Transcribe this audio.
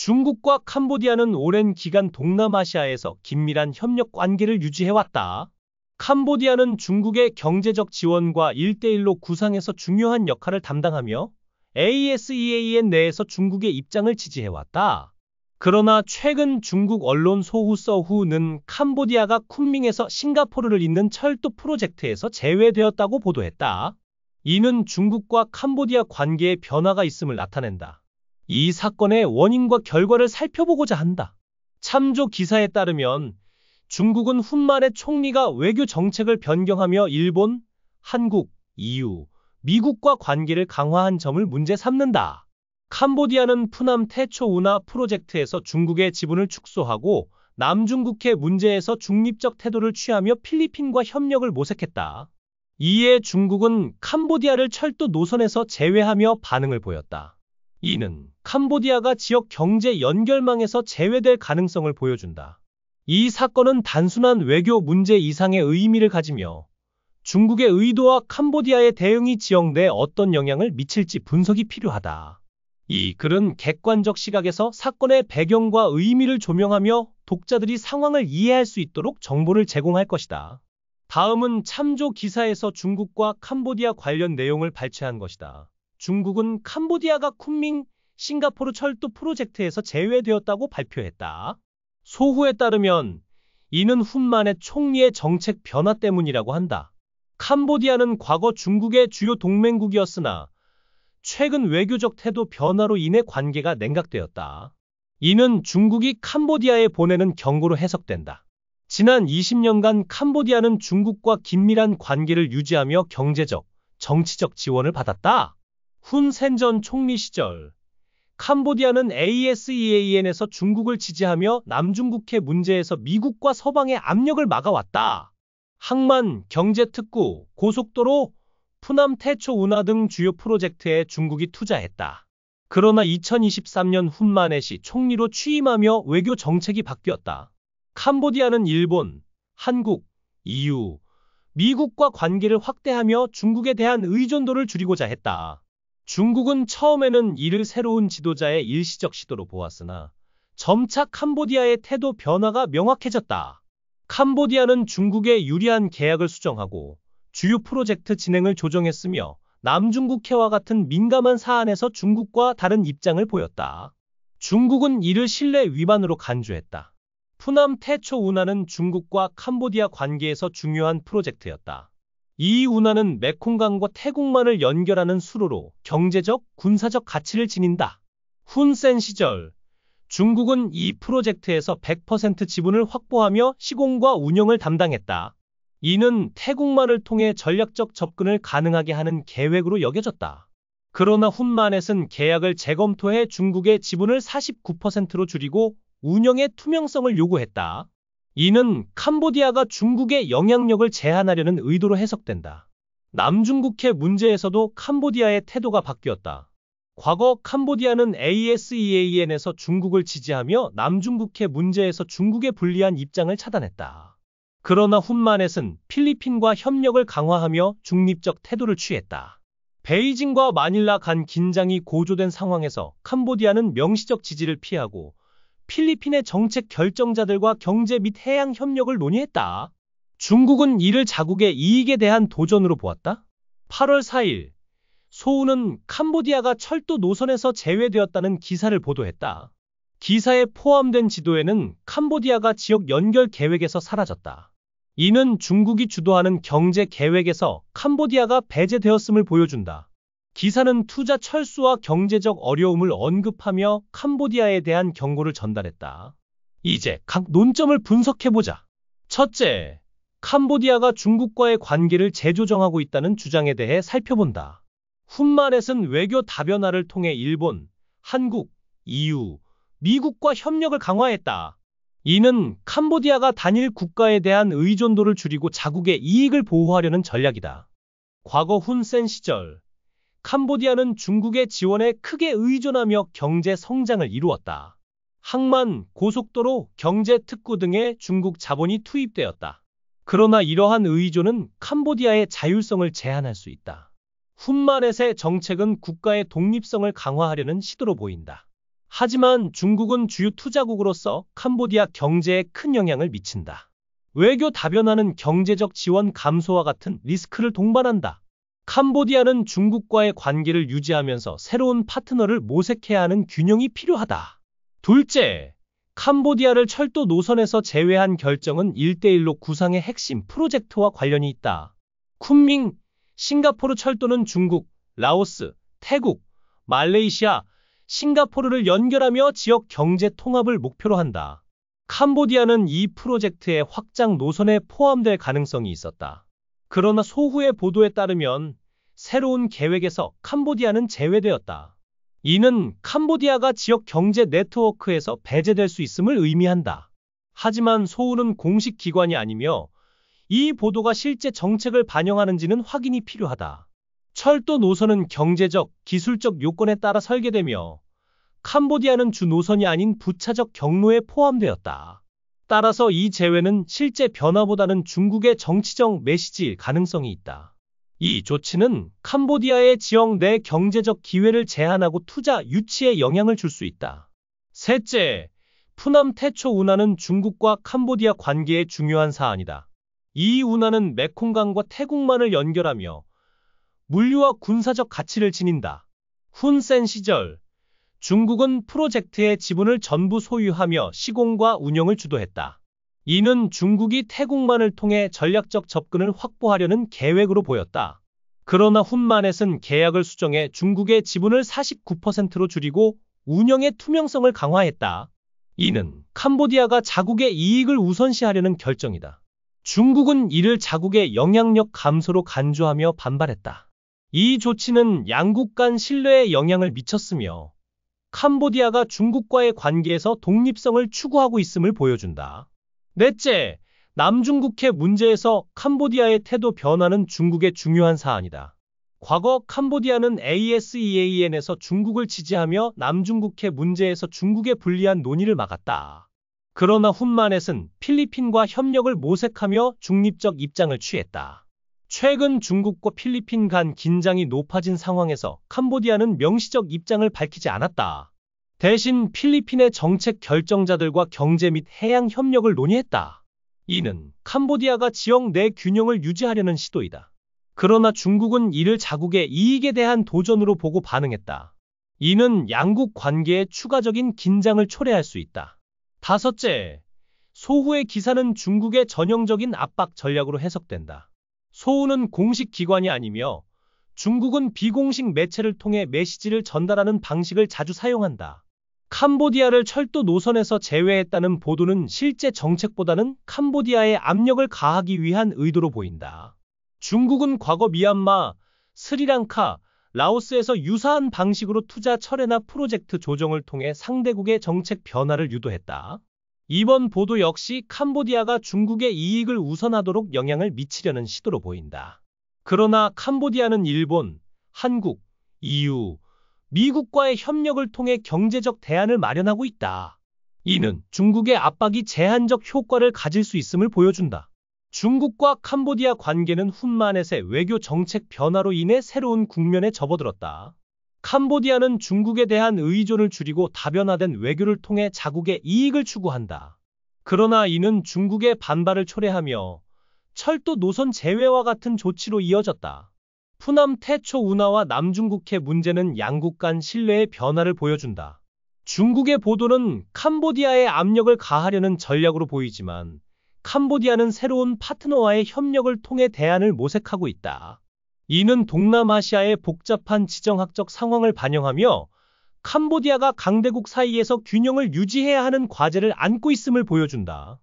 중국과 캄보디아는 오랜 기간 동남아시아에서 긴밀한 협력 관계를 유지해왔다. 캄보디아는 중국의 경제적 지원과 1대1로 구상에서 중요한 역할을 담당하며 ASEAN 내에서 중국의 입장을 지지해왔다. 그러나 최근 중국 언론 소후서후는 캄보디아가 쿤밍에서 싱가포르를 잇는 철도 프로젝트에서 제외되었다고 보도했다. 이는 중국과 캄보디아 관계에 변화가 있음을 나타낸다. 이 사건의 원인과 결과를 살펴보고자 한다. 참조 기사에 따르면 중국은 훈만의 총리가 외교 정책을 변경하며 일본, 한국, EU, 미국과 관계를 강화한 점을 문제 삼는다. 캄보디아는 푸남 태초 운하 프로젝트에서 중국의 지분을 축소하고 남중국해 문제에서 중립적 태도를 취하며 필리핀과 협력을 모색했다. 이에 중국은 캄보디아를 철도 노선에서 제외하며 반응을 보였다. 이는 캄보디아가 지역 경제 연결망에서 제외될 가능성을 보여준다. 이 사건은 단순한 외교 문제 이상의 의미를 가지며 중국의 의도와 캄보디아의 대응이 지역 내에 어떤 영향을 미칠지 분석이 필요하다. 이 글은 객관적 시각에서 사건의 배경과 의미를 조명하며 독자들이 상황을 이해할 수 있도록 정보를 제공할 것이다. 다음은 참조 기사에서 중국과 캄보디아 관련 내용을 발췌한 것이다. 중국은 캄보디아가 쿤밍, 싱가포르 철도 프로젝트에서 제외되었다고 발표했다. 소후에 따르면 이는 훈만의 총리의 정책 변화 때문이라고 한다. 캄보디아는 과거 중국의 주요 동맹국이었으나 최근 외교적 태도 변화로 인해 관계가 냉각되었다. 이는 중국이 캄보디아에 보내는 경고로 해석된다. 지난 20년간 캄보디아는 중국과 긴밀한 관계를 유지하며 경제적, 정치적 지원을 받았다. 훈 센 전 총리 시절 캄보디아는 ASEAN에서 중국을 지지하며 남중국해 문제에서 미국과 서방의 압력을 막아왔다. 항만, 경제특구, 고속도로, 푸남 태초 운하 등 주요 프로젝트에 중국이 투자했다. 그러나 2023년 훈만의 총리로 취임하며 외교 정책이 바뀌었다. 캄보디아는 일본, 한국, EU, 미국과 관계를 확대하며 중국에 대한 의존도를 줄이고자 했다. 중국은 처음에는 이를 새로운 지도자의 일시적 시도로 보았으나 점차 캄보디아의 태도 변화가 명확해졌다. 캄보디아는 중국에 유리한 계약을 수정하고 주요 프로젝트 진행을 조정했으며 남중국해와 같은 민감한 사안에서 중국과 다른 입장을 보였다. 중국은 이를 신뢰 위반으로 간주했다. 푸남 태초 운하는 중국과 캄보디아 관계에서 중요한 프로젝트였다. 이 운하는 메콩강과 태국만을 연결하는 수로로 경제적, 군사적 가치를 지닌다. 훈 센 시절 중국은 이 프로젝트에서 100% 지분을 확보하며 시공과 운영을 담당했다. 이는 태국만을 통해 전략적 접근을 가능하게 하는 계획으로 여겨졌다. 그러나 훈만햇은 계약을 재검토해 중국의 지분을 49%로 줄이고 운영의 투명성을 요구했다. 이는 캄보디아가 중국의 영향력을 제한하려는 의도로 해석된다. 남중국해 문제에서도 캄보디아의 태도가 바뀌었다. 과거 캄보디아는 ASEAN에서 중국을 지지하며 남중국해 문제에서 중국의 불리한 입장을 차단했다. 그러나 훈만햇은 필리핀과 협력을 강화하며 중립적 태도를 취했다. 베이징과 마닐라 간 긴장이 고조된 상황에서 캄보디아는 명시적 지지를 피하고 필리핀의 정책 결정자들과 경제 및 해양 협력을 논의했다. 중국은 이를 자국의 이익에 대한 도전으로 보았다. 8월 4일, 소우는 캄보디아가 철도 노선에서 제외되었다는 기사를 보도했다. 기사에 포함된 지도에는 캄보디아가 지역 연결 계획에서 사라졌다. 이는 중국이 주도하는 경제 계획에서 캄보디아가 배제되었음을 보여준다. 기사는 투자 철수와 경제적 어려움을 언급하며 캄보디아에 대한 경고를 전달했다. 이제 각 논점을 분석해보자. 첫째, 캄보디아가 중국과의 관계를 재조정하고 있다는 주장에 대해 살펴본다. 훈만햇은 외교 다변화를 통해 일본, 한국, EU, 미국과 협력을 강화했다. 이는 캄보디아가 단일 국가에 대한 의존도를 줄이고 자국의 이익을 보호하려는 전략이다. 과거 훈 센 시절 캄보디아는 중국의 지원에 크게 의존하며 경제 성장을 이루었다. 항만, 고속도로, 경제특구 등의 중국 자본이 투입되었다. 그러나 이러한 의존은 캄보디아의 자율성을 제한할 수 있다. 훈만햇의 정책은 국가의 독립성을 강화하려는 시도로 보인다. 하지만 중국은 주요 투자국으로서 캄보디아 경제에 큰 영향을 미친다. 외교 다변화는 경제적 지원 감소와 같은 리스크를 동반한다. 캄보디아는 중국과의 관계를 유지하면서 새로운 파트너를 모색해야 하는 균형이 필요하다. 둘째, 캄보디아를 철도 노선에서 제외한 결정은 1대1로 구상의 핵심 프로젝트와 관련이 있다. 쿤밍, 싱가포르 철도는 중국, 라오스, 태국, 말레이시아, 싱가포르를 연결하며 지역 경제 통합을 목표로 한다. 캄보디아는 이 프로젝트의 확장 노선에 포함될 가능성이 있었다. 그러나 소후의 보도에 따르면 새로운 계획에서 캄보디아는 제외되었다. 이는 캄보디아가 지역 경제 네트워크에서 배제될 수 있음을 의미한다. 하지만 소우는 공식 기관이 아니며 이 보도가 실제 정책을 반영하는지는 확인이 필요하다. 철도 노선은 경제적, 기술적 요건에 따라 설계되며 캄보디아는 주 노선이 아닌 부차적 경로에 포함되었다. 따라서 이 제외는 실제 변화보다는 중국의 정치적 메시지일 가능성이 있다. 이 조치는 캄보디아의 지역 내 경제적 기회를 제한하고 투자 유치에 영향을 줄 수 있다. 셋째, 푸남 태초 운하는 중국과 캄보디아 관계의 중요한 사안이다. 이 운하는 메콩강과 태국만을 연결하며 물류와 군사적 가치를 지닌다. 훈센 시절, 중국은 프로젝트의 지분을 전부 소유하며 시공과 운영을 주도했다. 이는 중국이 태국만을 통해 전략적 접근을 확보하려는 계획으로 보였다. 그러나 훈마넷은 계약을 수정해 중국의 지분을 49%로 줄이고 운영의 투명성을 강화했다. 이는 캄보디아가 자국의 이익을 우선시하려는 결정이다. 중국은 이를 자국의 영향력 감소로 간주하며 반발했다. 이 조치는 양국 간 신뢰에 영향을 미쳤으며 캄보디아가 중국과의 관계에서 독립성을 추구하고 있음을 보여준다. 넷째, 남중국해 문제에서 캄보디아의 태도 변화는 중국의 중요한 사안이다. 과거 캄보디아는 ASEAN에서 중국을 지지하며 남중국해 문제에서 중국에 불리한 논의를 막았다. 그러나 훈마넷은 필리핀과 협력을 모색하며 중립적 입장을 취했다. 최근 중국과 필리핀 간 긴장이 높아진 상황에서 캄보디아는 명시적 입장을 밝히지 않았다. 대신 필리핀의 정책 결정자들과 경제 및 해양 협력을 논의했다. 이는 캄보디아가 지역 내 균형을 유지하려는 시도이다. 그러나 중국은 이를 자국의 이익에 대한 도전으로 보고 반응했다. 이는 양국 관계에 추가적인 긴장을 초래할 수 있다. 다섯째, 소후의 기사는 중국의 전형적인 압박 전략으로 해석된다. 소우는 공식 기관이 아니며 중국은 비공식 매체를 통해 메시지를 전달하는 방식을 자주 사용한다. 캄보디아를 철도 노선에서 제외했다는 보도는 실제 정책보다는 캄보디아에 압력을 가하기 위한 의도로 보인다. 중국은 과거 미얀마, 스리랑카, 라오스에서 유사한 방식으로 투자 철회나 프로젝트 조정을 통해 상대국의 정책 변화를 유도했다. 이번 보도 역시 캄보디아가 중국의 이익을 우선하도록 영향을 미치려는 시도로 보인다. 그러나 캄보디아는 일본, 한국, EU, 미국과의 협력을 통해 경제적 대안을 마련하고 있다. 이는 중국의 압박이 제한적 효과를 가질 수 있음을 보여준다. 중국과 캄보디아 관계는 훈마넷의 외교 정책 변화로 인해 새로운 국면에 접어들었다. 캄보디아는 중국에 대한 의존을 줄이고 다변화된 외교를 통해 자국의 이익을 추구한다. 그러나 이는 중국의 반발을 초래하며 철도 노선 제외와 같은 조치로 이어졌다. 푸남 태초 운하와 남중국해 문제는 양국 간 신뢰의 변화를 보여준다. 중국의 보도는 캄보디아에 압력을 가하려는 전략으로 보이지만 캄보디아는 새로운 파트너와의 협력을 통해 대안을 모색하고 있다. 이는 동남아시아의 복잡한 지정학적 상황을 반영하며 캄보디아가 강대국 사이에서 균형을 유지해야 하는 과제를 안고 있음을 보여준다.